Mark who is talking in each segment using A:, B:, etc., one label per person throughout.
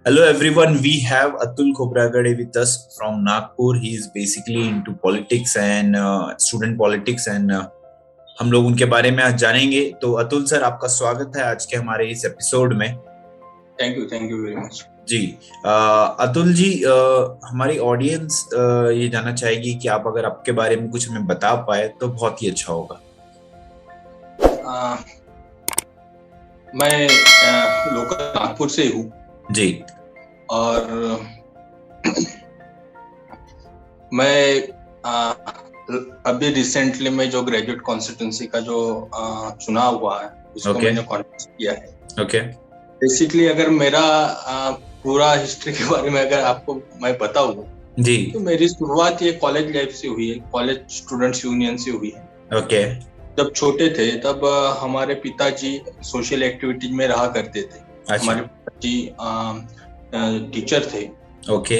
A: Hello everyone, we have Atul Khobragade with us from Nagpur. He is basically into politics and student politics and हम लोग उनके बारे में आज जानेंगे। तो अतुल सर, आपका स्वागत है आज के हमारे इस एपिसोड में।
B: थैंक यू वेरी मच
A: जी। अतुल जी, हमारी ऑडियंस ये जानना चाहेगी कि आप अगर आपके बारे में कुछ हमें बता पाए तो बहुत ही अच्छा होगा।
B: मैं लोकल नागपुर से हूँ
A: जी।
B: और मैं अभी रिसेंटली में जो ग्रेजुएट कॉन्स्टिट्यूंसी का जो चुनाव हुआ है उसको मैंने कॉन्टेस्ट किया है।
A: ओके।
B: बेसिकली अगर मेरा पूरा हिस्ट्री के बारे में अगर आपको मैं बताऊँ
A: जी,
B: तो मेरी शुरुआत ये कॉलेज लाइफ से हुई है, कॉलेज स्टूडेंट्स यूनियन से हुई है।
A: ओके।
B: जब छोटे थे तब हमारे पिताजी सोशल एक्टिविटीज में रहा करते थे।
A: अच्छा।
B: हमारे पिताजी टीचर थे।
A: ओके।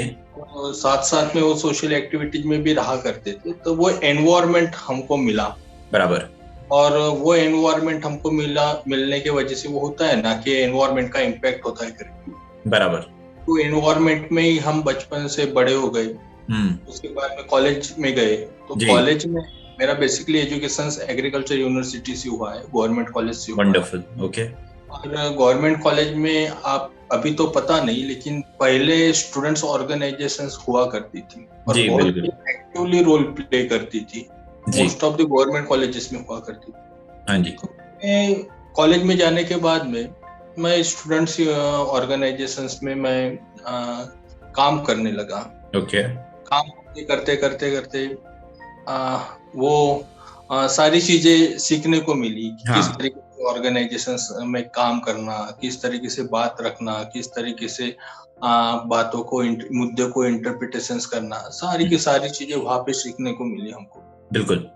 B: साथ साथ में वो सोशल एक्टिविटीज में भी रहा करते थे, तो वो एनवायरनमेंट हमको मिला।
A: बराबर।
B: और वो एनवायरनमेंट हमको मिलने के वजह से वो होता है ना कि एनवायरनमेंट का इम्पैक्ट होता है करके।
A: बराबर।
B: तो एनवायरनमेंट में ही हम बचपन से बड़े हो गए। उसके बाद में कॉलेज में गए, तो कॉलेज में मेरा बेसिकली एजुकेशन एग्रीकल्चर यूनिवर्सिटी से हुआ है, गवर्नमेंट कॉलेज से हुआ है।
A: वंडरफुल। ओके।
B: और गवर्नमेंट कॉलेज में आप अभी तो पता नहीं, लेकिन पहले स्टूडेंट्स ऑर्गेनाइजेशंस हुआ करती थी और बहुत एक्टिवली रोल प्ले करती थी। Most of the government colleges में हुआ करती थी।
A: हाँ जी।
B: कॉलेज में जाने के बाद में मैं स्टूडेंट्स ऑर्गेनाइजेशंस में मैं काम करने लगा।
A: ओके।
B: काम करते करते करते वो सारी चीजें सीखने को मिली। किस तरीके से ऑर्गेनाइजेशंस में काम करना, किस तरीके से बात रखना, किस तरीके से बातों को मुद्दे को इंटरप्रिटेशंस करना, सारी की सारी चीजें वहां पे सीखने को मिली हमको।
A: बिल्कुल।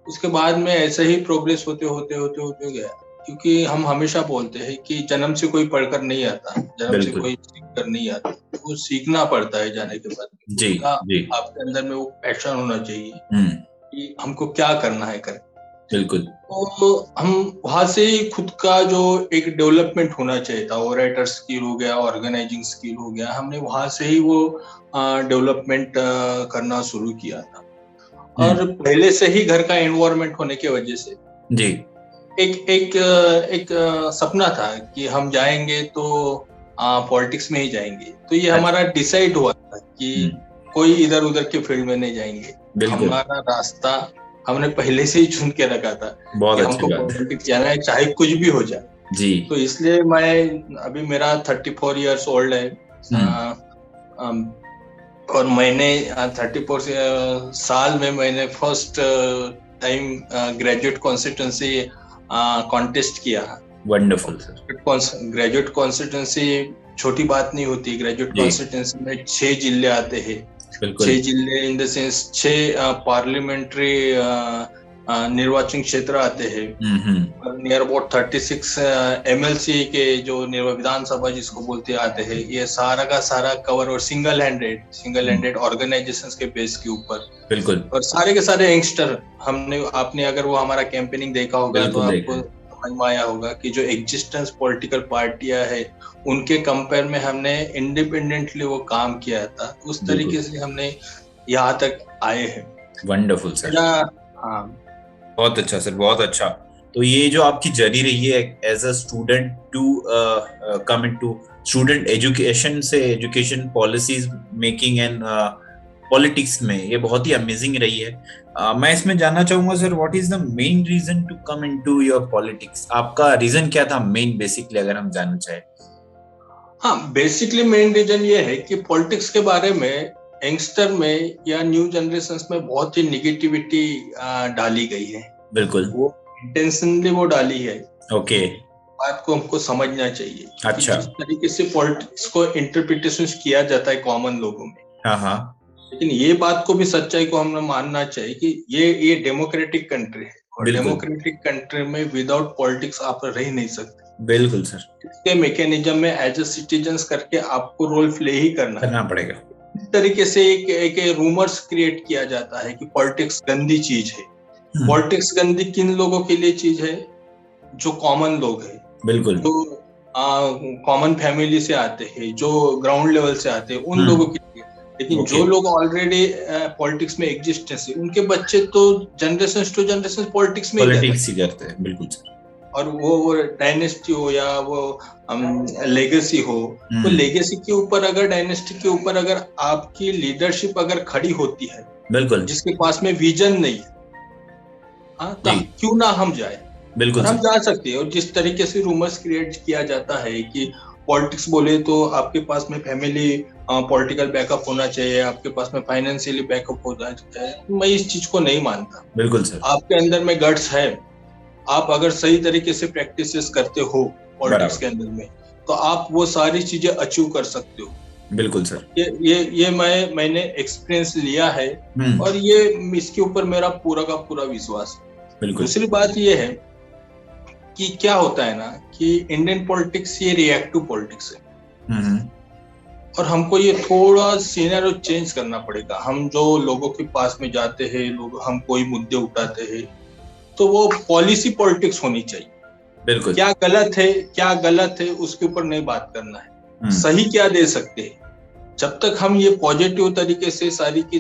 B: उसके बाद में ऐसे ही प्रोग्रेस होते होते होते होते गया, क्योंकि हम हमेशा बोलते हैं कि जन्म से कोई पढ़कर नहीं आता, जन्म से कोई सीखकर नहीं आता, वो सीखना पड़ता है जाने के बाद।
A: जी, जी।
B: आपके अंदर में वो पैशन होना चाहिए कि हमको क्या करना है कर।
A: बिल्कुल।
B: तो हम वहां से ही खुद का जो एक डेवलपमेंट होना चाहिए था, ओरेटर स्किल हो गया, ऑर्गेनाइजिंग स्किल हो गया, हमने वहां से ही वो डेवलपमेंट करना शुरू किया था। और पहले से ही घर का एनवायरनमेंट होने की वजह से
A: जी
B: एक सपना था कि हम जाएंगे तो पॉलिटिक्स में ही जाएंगे। तो ये हमारा डिसाइड हुआ था कि कोई इधर उधर के फील्ड में नहीं जाएंगे। हमारा रास्ता हमने पहले से ही चुन के रखा था कि हमको पॉलिटिक्स जाना है, चाहे कुछ भी हो जाए
A: जी।
B: तो इसलिए मैं अभी मेरा 34 इयर्स ओल्ड है और मैंने 34 साल में मैंने first time graduate constituency contest किया।
A: Wonderful sir.
B: ग्रेजुएट कॉन्स्टिट्यूंसी छोटी बात नहीं होती। ग्रेजुएट कॉन्स्टिट्यूंसी में 6 जिले आते हैं। 6 जिले इन द सेंस 6 पार्लियामेंट्री निर्वाचन क्षेत्र आते हैं। नियर अबाउट 36 MLC के जो विधानसभा जिसको बोलते आते हैं, ये सारा का सारा कवर और सिंगल हैंडेड ऑर्गेनाइजेशंस के बेस के ऊपर।
A: बिल्कुल।
B: और सारे के सारे यंगस्टर आपने अगर वो हमारा कैंपेनिंग देखा होगा तो आपको समझ में आया होगा कि जो एग्जिस्टेंस पॉलिटिकल पार्टियां है उनके कंपेयर में हमने इंडिपेंडेंटली वो काम किया था। उस तरीके से हमने यहाँ तक आए हैं।
A: Wonderful sir. बहुत अच्छा सर, बहुत अच्छा। तो ये जो आपकी जर्नी रही है as a student to come into student education से education policies making and politics में, ये बहुत ही अमेजिंग रही है। मैं इसमें जानना चाहूंगा sir, what is the main reason to come into your politics? आपका रीजन क्या था मेन, बेसिकली अगर हम जानना चाहें?
B: हाँ, बेसिकली मेन रीजन ये है कि पॉलिटिक्स के बारे में यंगस्टर में या न्यू जनरेशंस में बहुत ही निगेटिविटी डाली गई है।
A: बिल्कुल।
B: वो इंटेंशनली वो डाली है।
A: ओके।
B: बात को हमको समझना चाहिए।
A: अच्छा।
B: जिस तरीके से पॉलिटिक्स को इंटरप्रिटेशन किया जाता है कॉमन लोगों में,
A: हाँ,
B: लेकिन ये बात को भी सच्चाई को हमने मानना चाहिए कि ये डेमोक्रेटिक कंट्री है और डेमोक्रेटिक कंट्री में विदाउट पॉलिटिक्स आप रह ही नहीं सकते।
A: बिल्कुल सर।
B: इसके मैकेनिज्म में एज ए सिटीजन्स करके आपको रोल प्ले ही करना
A: पड़ेगा।
B: इस तरीके से एक रूमर्स क्रिएट किया जाता है कि पॉलिटिक्स गंदी चीज है। पॉलिटिक्स गंदी किन लोगों के लिए चीज है? जो कॉमन लोग है।
A: बिल्कुल।
B: तो कॉमन फैमिली से आते हैं, जो ग्राउंड लेवल से आते हैं, उन लोगों के लिए। लेकिन जो लोग ऑलरेडी पॉलिटिक्स में एग्जिस्टेंस है, उनके बच्चे तो जनरेशन टू जनरेशन पॉलिटिक्स में
A: ही करते हैं। बिल्कुल सर।
B: और वो डायनेस्टी हो या वो लेगेसी हो, तो लेगेसी के ऊपर अगर, डायनेस्टी के ऊपर अगर आपकी लीडरशिप अगर खड़ी होती है,
A: बिल्कुल,
B: जिसके पास में विजन नहीं है, तो क्यों ना हम जाए।
A: बिल्कुल
B: हम जा सकते हैं। और जिस तरीके से रूमर्स क्रिएट किया जाता है कि पॉलिटिक्स बोले तो आपके पास में फैमिली पॉलिटिकल बैकअप होना चाहिए, आपके पास में फाइनेंशियली बैकअप होना चाहिए, मैं इस चीज को नहीं मानता।
A: बिल्कुल सर।
B: आपके अंदर में गट्स है, आप अगर सही तरीके से प्रैक्टिसेस करते हो पॉलिटिक्स के अंदर में, तो आप वो सारी चीजें अचीव कर सकते हो।
A: बिल्कुल सर।
B: ये मैंने एक्सपीरियंस लिया है और ये इसके ऊपर मेरा पूरा का पूरा विश्वास है।
A: बिल्कुल।
B: दूसरी बात ये है कि क्या होता है ना कि इंडियन पॉलिटिक्स ये रिएक्टिव पॉलिटिक्स है और हमको ये थोड़ा सिनेरियो चेंज करना पड़ेगा। हम जो लोगों के पास में जाते हैं, लोग हम कोई मुद्दे उठाते हैं, तो वो पॉलिसी पॉलिटिक्स होनी चाहिए।
A: बिल्कुल।
B: क्या गलत है उसके ऊपर नहीं बात करना है, सही क्या दे सकते हैं। जब तक हम ये पॉजिटिव तरीके से सारी की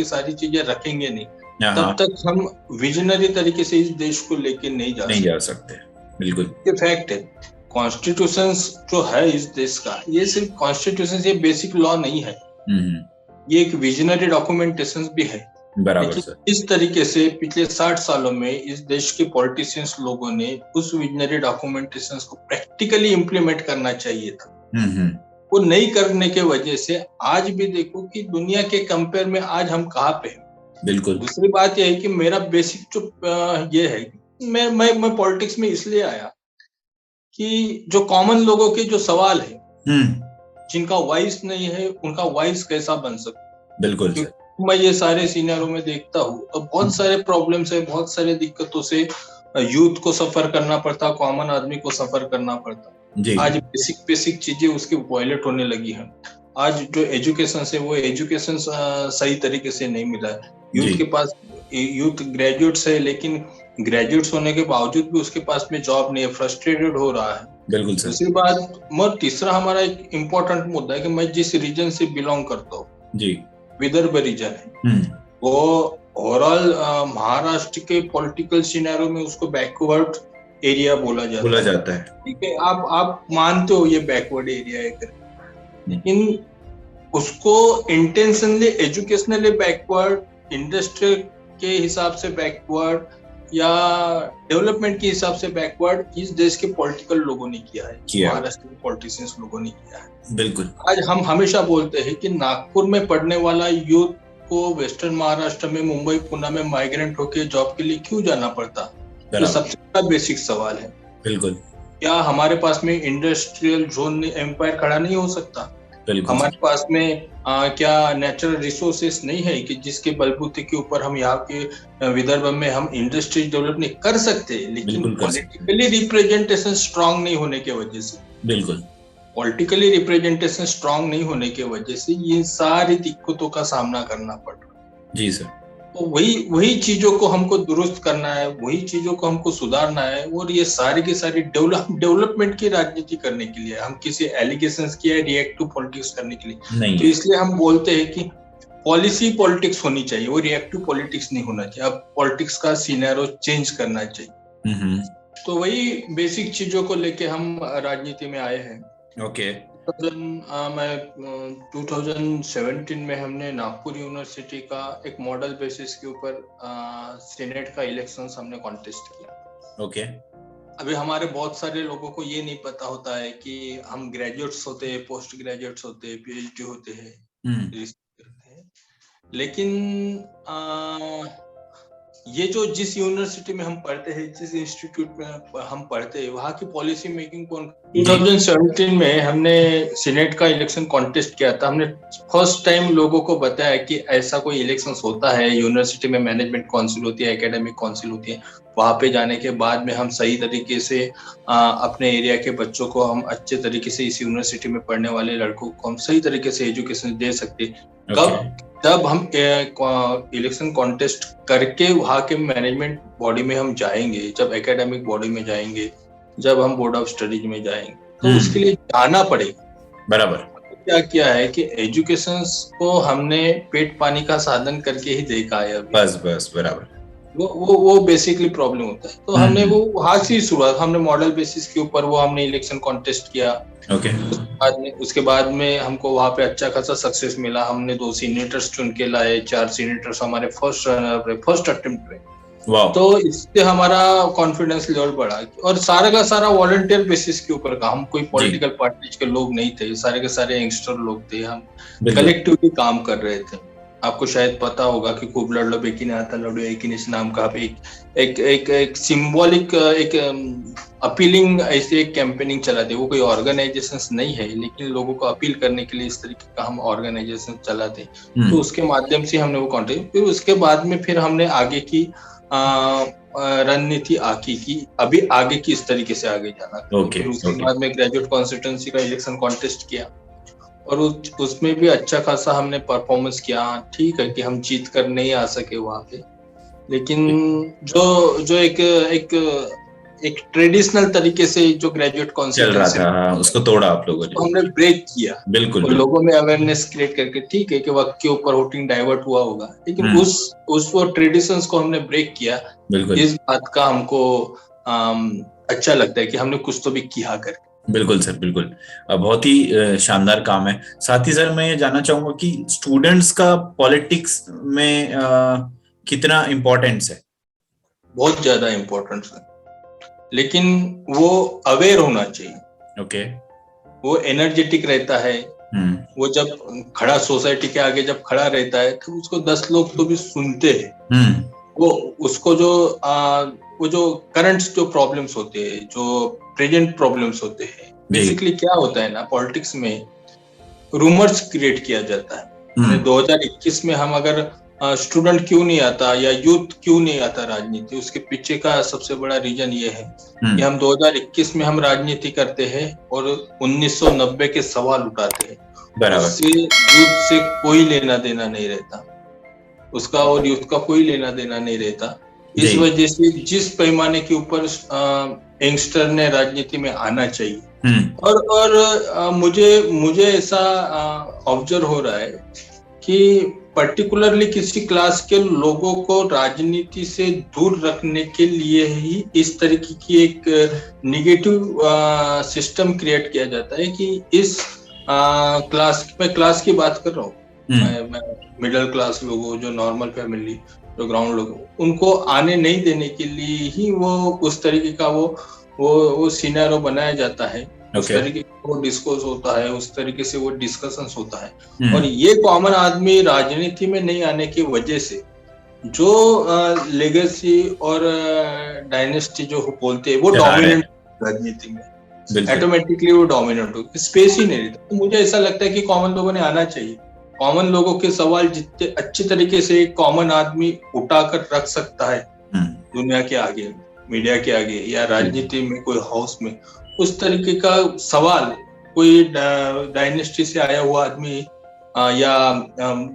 B: सारी चीजें रखेंगे नहीं, तब तक हम विजनरी तरीके से इस देश को लेके नहीं जा सकते।
A: बिल्कुल,
B: ये फैक्ट है। कॉन्स्टिट्यूशन जो है इस देश का, ये सिर्फ कॉन्स्टिट्यूशन, ये बेसिक लॉ नहीं है, ये एक विजनरी डॉक्यूमेंटेशन भी है।
A: बराबर सर।
B: इस तरीके से पिछले 60 सालों में इस देश के पॉलिटिशियंस लोगों ने उस विजनरी डॉक्यूमेंटेशन को प्रैक्टिकली इम्प्लीमेंट करना चाहिए था। वो नहीं करने के वजह से आज भी देखो कि दुनिया के कंपेयर में आज हम कहाँ पे हैं।
A: बिल्कुल।
B: दूसरी बात यह है कि मेरा बेसिक जो ये है, मैं पॉलिटिक्स में इसलिए आया कि जो कॉमन लोगों के जो सवाल है, जिनका वॉइस नहीं है, उनका वॉइस कैसा बन सकता।
A: बिल्कुल।
B: मैं ये सारे सीनियरों में देखता हूँ तो बहुत सारे प्रॉब्लम्स है, बहुत सारे दिक्कतों से यूथ को सफर करना पड़ता, कॉमन आदमी को सफर करना पड़ता। आज बेसिक चीजें उसकी वायलेट होने लगी हैं। आज जो एजुकेशन है वो एजुकेशन सही तरीके से नहीं मिला है। यूथ के पास, यूथ ग्रेजुएट्स है, लेकिन ग्रेजुएट्स होने के बावजूद भी उसके पास में जॉब नहीं है, फ्रस्ट्रेटेड हो रहा है।
A: बिल्कुल सर।
B: दूसरी बात, तीसरा हमारा एक इम्पोर्टेंट मुद्दा है कि मैं जिस रीजन से बिलोंग करता हूँ, विदर्भ रीजन है, वो ओवरऑल महाराष्ट्र के पॉलिटिकल सिनेरियो में उसको बैकवर्ड एरिया बोला जाता है। ठीक है, आप मानते हो ये बैकवर्ड एरिया है, लेकिन उसको इंटेंशनली एजुकेशनली बैकवर्ड, इंडस्ट्रियल के हिसाब से बैकवर्ड या डेवलपमेंट के हिसाब से बैकवर्ड इस देश के पॉलिटिकल लोगों ने किया है, महाराष्ट्र के पॉलिटिशियंस लोगों ने किया है।
A: बिल्कुल।
B: आज हम हमेशा बोलते हैं कि नागपुर में पढ़ने वाला यूथ को वेस्टर्न महाराष्ट्र में, मुंबई, पुणे में माइग्रेंट होकर जॉब के लिए क्यों जाना पड़ता, तो सबसे बड़ा बेसिक सवाल है।
A: बिल्कुल।
B: क्या हमारे पास में इंडस्ट्रियल जोन एम्पायर खड़ा नहीं हो सकता? हमारे पास में क्या नेचुरल रिसोर्सेस नहीं है कि जिसके बलबूते के ऊपर हम यहाँ के विदर्भ में हम इंडस्ट्री डेवलप नहीं कर सकते? लेकिन पॉलिटिकली रिप्रेजेंटेशन स्ट्रांग नहीं होने की वजह से,
A: बिल्कुल,
B: पॉलिटिकली रिप्रेजेंटेशन स्ट्रांग नहीं होने की वजह से ये सारी दिक्कतों का सामना करना पड़ रहा है।
A: जी सर।
B: तो वही चीजों को हमको दुरुस्त करना है, वही चीजों को हमको सुधारना है, और ये सारी की सारी डेवलपमेंट की राजनीति करने के लिए, हम किसी एलिगेशंस की रिएक्टिव पॉलिटिक्स करने के लिए नहीं। तो इसलिए हम बोलते हैं कि पॉलिसी पॉलिटिक्स होनी चाहिए, वो रिएक्टिव पॉलिटिक्स नहीं होना चाहिए। अब पॉलिटिक्स का सिनेरियो चेंज करना चाहिए। तो वही बेसिक चीजों को लेके हम राजनीति में आए हैं।
A: ओके।
B: 2017 में हमने नागपुर यूनिवर्सिटी का एक मॉडल बेसिस के ऊपर सीनेट का इलेक्शंस हमने कॉन्टेस्ट किया।
A: ओके।
B: अभी हमारे बहुत सारे लोगों को ये नहीं पता होता है कि हम ग्रेजुएट्स होते हैं, पोस्ट ग्रेजुएट्स होते हैं, पीएचडी होते हैं, लेकिन ये जो जिस यूनिवर्सिटी में हम पढ़ते हैं, जिस इंस्टीट्यूट में हम पढ़ते हैं, वहाँ की पॉलिसी मेकिंग कौन। 2017 में हमने सीनेट का इलेक्शन कॉन्टेस्ट किया था। हमने फर्स्ट टाइम लोगों को बताया कि ऐसा कोई इलेक्शन होता है, यूनिवर्सिटी में मैनेजमेंट काउंसिल होती है, एकेडमिक काउंसिल होती है। वहाँ पे जाने के बाद में हम सही तरीके से अपने एरिया के बच्चों को, हम अच्छे तरीके से इस यूनिवर्सिटी में पढ़ने वाले लड़कों को हम सही तरीके से एजुकेशन दे सकते। जब हम इलेक्शन कॉन्टेस्ट करके वहाँ के मैनेजमेंट बॉडी में हम जाएंगे, जब एकेडमिक बॉडी में जाएंगे, जब हम बोर्ड ऑफ स्टडीज में जाएंगे तो उसके लिए जाना पड़ेगा।
A: बराबर।
B: क्या किया है कि एजुकेशन को हमने पेट पानी का साधन करके ही देखा है अभी।
A: बस बराबर।
B: वो बेसिकली प्रॉब्लम होता है। तो हमने वो वहां से शुरुआत, हमने मॉडल बेसिस के ऊपर वो हमने इलेक्शन कॉन्टेस्ट किया।
A: ओके।
B: उसके बाद में हमको वहां पे अच्छा खासा सक्सेस मिला। हमने 2 सीनेटर्स चुन के लाए, 4 सीनेटर्स हमारे फर्स्ट अटेम्प्ट पे। तो इससे हमारा कॉन्फिडेंस लेवल बढ़ा और सारा का सारा वॉलंटियर बेसिस के ऊपर का। हम कोई पॉलिटिकल पार्टीज के लोग नहीं थे, सारे के सारे यंगस्टर लोग थे। हम कलेक्टिवली काम कर रहे थे। आपको शायद पता होगा कि खूब लड़ लो बेकी ने आता लड़ो एक ही नाम का एक सिंबॉलिक एक अपीलिंग ऐसे एक कैंपेनिंग चलाते। वो कोई ऑर्गेनाइजेशन नहीं है, लेकिन लोगों को अपील करने के लिए इस तरीके का हम ऑर्गेनाइजेशन चलाते। तो उसके माध्यम से हमने वो कॉन्टेक्ट, फिर उसके बाद में फिर हमने आगे की रणनीति आकी की अभी आगे किस तरीके से आगे जाना। फिर उसके बाद में ग्रेजुएट कॉन्स्टिट्यूंसी का इलेक्शन कॉन्टेस्ट किया और उसमें भी अच्छा खासा हमने परफॉर्मेंस किया। ठीक है कि हम जीत कर नहीं आ सके वहां पे, लेकिन जो एक ट्रेडिशनल तरीके से जो ग्रेजुएट कॉन्स्टिट्यूंसी
A: चल रहा था उसको तोड़ा आप लोगों ने।
B: हमने ब्रेक किया।
A: बिल्कुल।
B: और लोगों में अवेयरनेस क्रिएट करके, ठीक है कि वक्त के ऊपर वोटिंग डाइवर्ट हुआ होगा, लेकिन उस वो ट्रेडिशंस को हमने ब्रेक किया। इस बात का हमको अच्छा लगता है कि हमने कुछ तो भी किया करके।
A: बिल्कुल सर, बिल्कुल। बहुत ही शानदार काम है। साथ ही सर मैं ये जानना चाहूंगा कि स्टूडेंट्स का पॉलिटिक्स में कितना इम्पोर्टेंस है?
B: बहुत ज्यादा इम्पोर्टेंस है, लेकिन वो अवेयर होना चाहिए।
A: ओके।
B: वो एनर्जेटिक रहता है। वो जब खड़ा सोसाइटी के आगे जब खड़ा रहता है तो उसको 10 लोग तो भी सुनते हैं। वो उसको जो करंट जो प्रॉब्लम्स होते हैं, जो प्रेजेंट प्रॉब्लम्स होते हैं, बेसिकली क्या होता है ना, पॉलिटिक्स में रूमर्स क्रिएट किया जाता है। 2021 में हम अगर स्टूडेंट क्यों नहीं आता या यूथ क्यों नहीं आता राजनीति, उसके पीछे का सबसे बड़ा रीजन ये है कि हम 2021 में हम राजनीति करते हैं और 1990 के सवाल उठाते हैं। उससे यूथ से कोई लेना देना नहीं रहता, उसका और यूथ का कोई लेना देना नहीं रहता। इस वजह से जिस पैमाने के ऊपर यंगस्टर ने राजनीति में आना चाहिए, और मुझे ऐसा ऑब्जर्व हो रहा है कि पर्टिकुलरली किसी क्लास के लोगों को राजनीति से दूर रखने के लिए ही इस तरीके की एक निगेटिव सिस्टम क्रिएट किया जाता है कि इस क्लास की बात कर रहा हूँ मैं मिडिल क्लास लोगों, जो नॉर्मल फैमिली, जो ग्राउंड लोग, उनको आने नहीं देने के लिए ही वो उस तरीके का वो सिनेरियो बनाया जाता है। उस तरीके का वो डिस्कोर्स होता है, उस तरीके से वो डिस्कशंस होता है। और ये कॉमन आदमी राजनीति में नहीं आने की वजह से जो लेगेसी और डायनेस्टी जो बोलते हैं वो डोमिनेंट राजनीति में ऑटोमेटिकली वो डोमिनेंट हो, स्पेस ही नहीं रहता। तो मुझे ऐसा लगता है कि कॉमन लोगों ने आना चाहिए। कॉमन लोगों के सवाल जितने अच्छी तरीके से एक कॉमन आदमी उठाकर रख सकता है दुनिया के आगे, मीडिया के आगे या राजनीति में कोई हाउस में, उस तरीके का सवाल कोई डायनेस्टी से आया हुआ आदमी या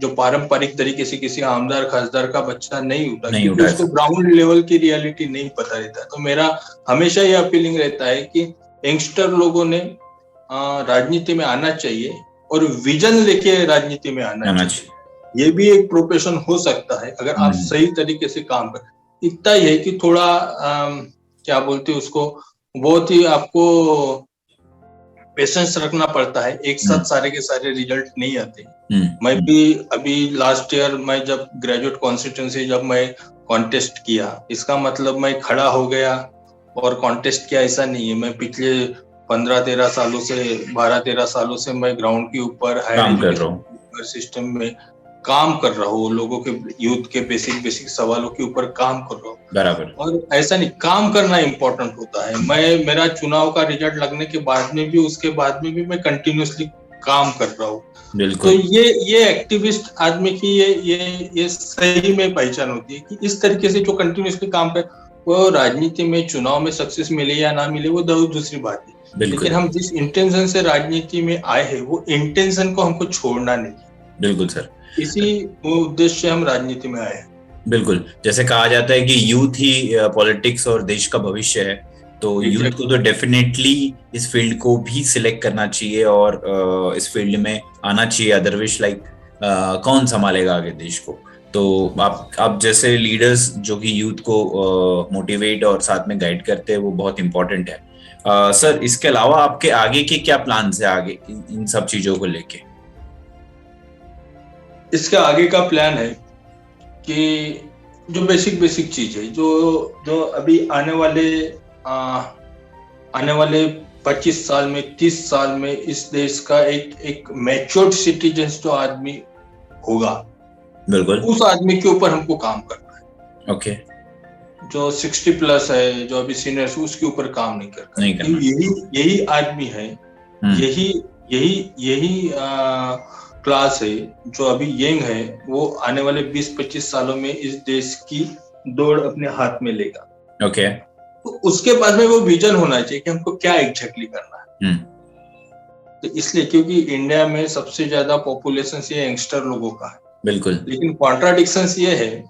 B: जो पारंपरिक तरीके से किसी आमदार खासदार का बच्चा नहीं उठा, क्योंकि उसको ग्राउंड लेवल की रियलिटी नहीं पता रहता। तो मेरा हमेशा ये अपीलिंग रहता है कि यंगस्टर लोगों ने राजनीति में आना चाहिए और विजन लेके राजनीति में आना चाहिए। ये भी एक प्रोफेशन हो सकता है अगर आप सही तरीके से काम कर। इतना ही है कि थोड़ा क्या बोलते हैं उसको, बहुत ही आपको पेशेंस रखना पड़ता है। एक साथ सारे के सारे रिजल्ट नहीं आते। मैं भी अभी लास्ट ईयर मैं जब ग्रेजुएट कॉन्स्टिट्यूंसी जब मैं कॉन्टेस्ट किया, इसका मतलब मैं खड़ा हो गया और कॉन्टेस्ट किया ऐसा नहीं है। मैं पिछले 15-13 सालों से 12-13 सालों से मैं ग्राउंड के ऊपर हायर एजुकेशन सिस्टम में काम कर रहा हूँ, लोगों के यूथ के बेसिक सवालों के ऊपर काम कर रहा हूँ। बराबर। और ऐसा नहीं, काम करना इम्पोर्टेंट होता है। मेरा चुनाव का रिजल्ट लगने के बाद में भी, उसके बाद में भी मैं कंटिन्यूअसली काम कर रहा हूँ। तो ये एक्टिविस्ट आदमी की ये सही में पहचान होती है कि इस तरीके से जो कंटिन्यूअसली काम कर, वो राजनीति में चुनाव में सक्सेस मिले या ना मिले वो दूसरी बात है, लेकिन हम जिस इंटेंशन से राजनीति में आए हैं वो इंटेंशन को हमको छोड़ना नहीं।
A: बिल्कुल सर,
B: इसी उद्देश्य से हम राजनीति में आए हैं।
A: बिल्कुल, जैसे कहा जाता है कि यूथ ही पॉलिटिक्स और देश का भविष्य है, तो यूथ को तो डेफिनेटली इस फील्ड को भी सिलेक्ट करना चाहिए और इस फील्ड में आना चाहिए, अदरवाइज लाइक कौन संभालेगा आगे देश को। तो आप जैसे लीडर्स जो कि यूथ को मोटिवेट और साथ में गाइड करते हैं वो बहुत इंपॉर्टेंट है। सर इसके अलावा आपके आगे के क्या प्लान्स है आगे इन सब चीजों को लेके?
B: इसके आगे का प्लान है कि जो बेसिक चीज है, जो अभी आने वाले 25 साल में, 30 साल में इस देश का एक मैच्योर्ड सिटीजन जो आदमी होगा,
A: बिल्कुल
B: उस आदमी के ऊपर हमको काम करना है।
A: ओके।
B: जो 60 प्लस है, जो अभी सीनियर, उसके ऊपर काम नहीं करना। यही आदमी है, यही क्लास है जो अभी यंग है, वो आने वाले 20-25 सालों में इस देश की दौड़ अपने हाथ में लेगा।
A: ओके।
B: तो उसके पास में वो विजन होना चाहिए कि हमको क्या एग्जैक्टली करना है। तो इसलिए, क्योंकि इंडिया में सबसे ज्यादा पॉपुलेशन ये यंगस्टर लोगों का है।
A: बिल्कुल।
B: लेकिन कॉन्ट्राडिक्शन ये है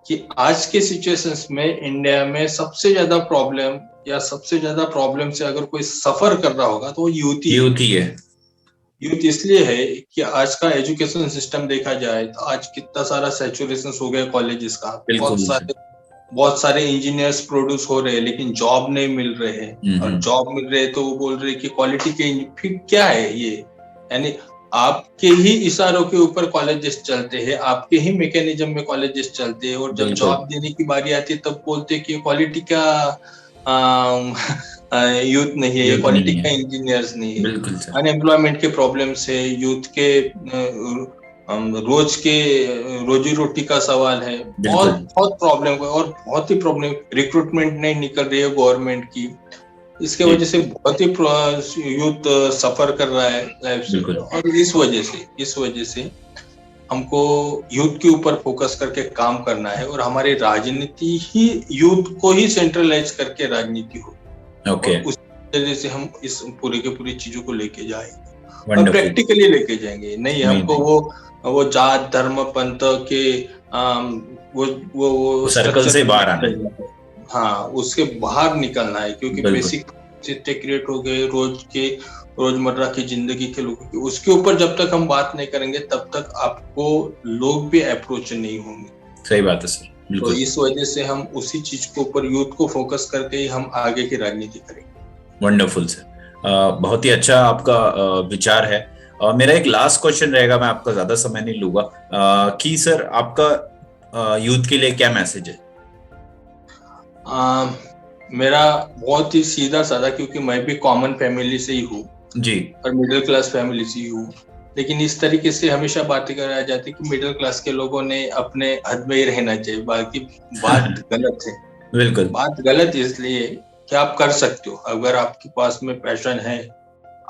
B: कि आज के सिचुएशंस में इंडिया में सबसे ज्यादा प्रॉब्लम से अगर कोई सफर कर रहा होगा तो वो यूथ ही है। यूथ इसलिए है कि आज का एजुकेशन सिस्टम देखा जाए तो आज कितना सारा सैचुरेशन हो गया कॉलेजेस का। बहुत सारे इंजीनियर्स प्रोड्यूस हो रहे हैं, लेकिन जॉब नहीं मिल रहे हैं। और जॉब मिल रहे तो वो बोल रहे कि क्वालिटी के, फिर क्या है ये? यानी आपके ही इशारों के ऊपर कॉलेजेस चलते हैं, आपके ही मैकेनिज्म में कॉलेजेस चलते हैं, और जब जॉब देने की बारी आती है तब बोलते हैं कि क्वालिटी का यूथ नहीं है, ये क्वालिटी का इंजीनियर्स नहीं है। अनएम्प्लॉयमेंट के प्रॉब्लम से, यूथ के रोजी रोटी का सवाल है, बहुत प्रॉब्लम है। और बहुत ही प्रॉब्लम, रिक्रूटमेंट नहीं निकल रही है गवर्नमेंट की, इसके वजह से बहुत ही यूथ सफर कर रहा है लाइफ से। और इस वजह से हमको यूथ के ऊपर फोकस करके काम करना है, और हमारी राजनीति ही यूथ को ही सेंट्रलाइज करके राजनीति हो।
A: और
B: उस वजह से हम इस पूरी चीजों को लेके जाएंगे और प्रैक्टिकली लेके जाएंगे। नहीं हमको वो जात धर्म पंथ के वो
A: सर्कल से बाहर आना है।
B: हाँ, उसके बाहर निकलना है, क्योंकि बेसिक चीजें क्रिएट हो गए रोजमर्रा की जिंदगी के लोगों की, उसके ऊपर जब तक हम बात नहीं करेंगे तब तक आपको लोग भी अप्रोच नहीं होंगे।
A: सही बात है सर।
B: तो इस वजह से हम उसी चीज के ऊपर, यूथ को फोकस करके ही हम आगे की राजनीति करेंगे।
A: वंडरफुल सर, बहुत ही अच्छा आपका विचार है। मेरा एक लास्ट क्वेश्चन रहेगा, मैं आपका ज्यादा समय नहीं लूंगा, कि सर आपका यूथ के लिए क्या मैसेज है?
B: मेरा बहुत ही सीधा साधा, क्योंकि मैं भी कॉमन फैमिली से ही हूँ
A: जी,
B: और मिडिल क्लास फैमिली से ही हूँ। लेकिन इस तरीके से हमेशा बातें कराया जाती है कि मिडिल क्लास के लोगों ने अपने हद में ही रहना चाहिए, बाकी बात गलत है।
A: बिल्कुल
B: बात गलत इसलिए कि आप कर सकते हो, अगर आपके पास में पैशन है,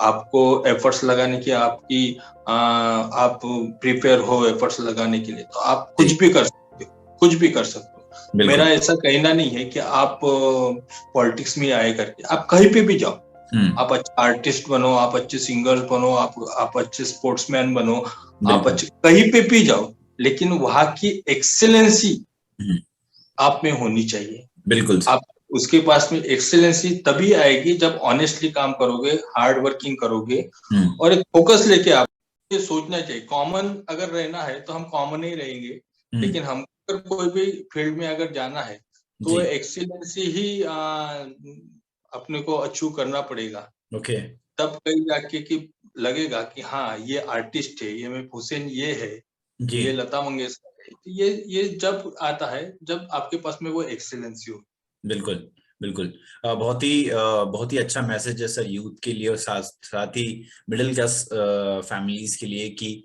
B: आपको एफर्ट्स लगाने की, आप प्रिपेयर हो एफर्ट्स लगाने के लिए, तो आप कुछ भी कर सकते हो। मेरा ऐसा कहना नहीं है कि आप पॉलिटिक्स में आए करके, आप कहीं पे भी जाओ, आप अच्छे आर्टिस्ट बनो, आप अच्छे सिंगर्स बनो, आप अच्छे स्पोर्ट्समैन बनो, आप अच्छे कहीं पे भी जाओ, लेकिन वहां की एक्सेलेंसी आप में होनी चाहिए।
A: बिल्कुल।
B: आप उसके पास में एक्सेलेंसी तभी आएगी जब ऑनेस्टली काम करोगे, हार्ड वर्किंग करोगे, और एक फोकस लेके आप ये सोचना चाहिए। कॉमन अगर रहना है तो हम कॉमन ही रहेंगे, लेकिन हम अगर कोई भी फील्ड में अगर जाना है तो एक्सीलेंसी ही अपने को अचीव करना पड़ेगा। तब कहीं जाके कि लगेगा कि हाँ ये आर्टिस्ट है, ये मैं हुसैन ये है, ये लता मंगेशकर है। ये जब आता है जब आपके पास में वो एक्सीलेंसी हो।
A: बिल्कुल बिल्कुल, बहुत ही अच्छा मैसेज है सर यूथ के लिए, और साथ ही मिडिल क्लास फैमिलीज के लिए, कि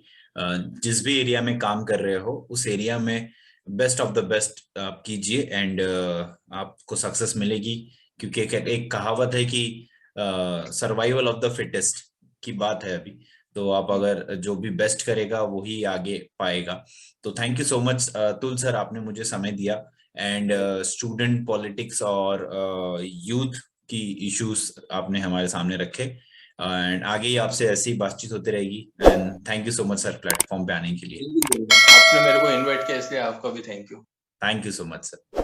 A: जिस भी एरिया में काम कर रहे हो उस एरिया में बेस्ट ऑफ द बेस्ट आप कीजिए, एंड आपको सक्सेस मिलेगी। क्योंकि एक कहावत है कि सर्वाइवल ऑफ द फिटेस्ट की बात है अभी, तो आप अगर जो भी बेस्ट करेगा वही आगे पाएगा। तो thank you so much Atul sir, आपने मुझे समय दिया, एंड स्टूडेंट पॉलिटिक्स और यूथ की इश्यूज आपने हमारे सामने रखे, एंड आगे ही आपसे ऐसी बातचीत होती रहेगी। And thank you so much sir platform पे आने के लिए।
B: आपने मेरे को इनवाइट किया इसलिए आपका भी thank you.
A: Thank you so much sir.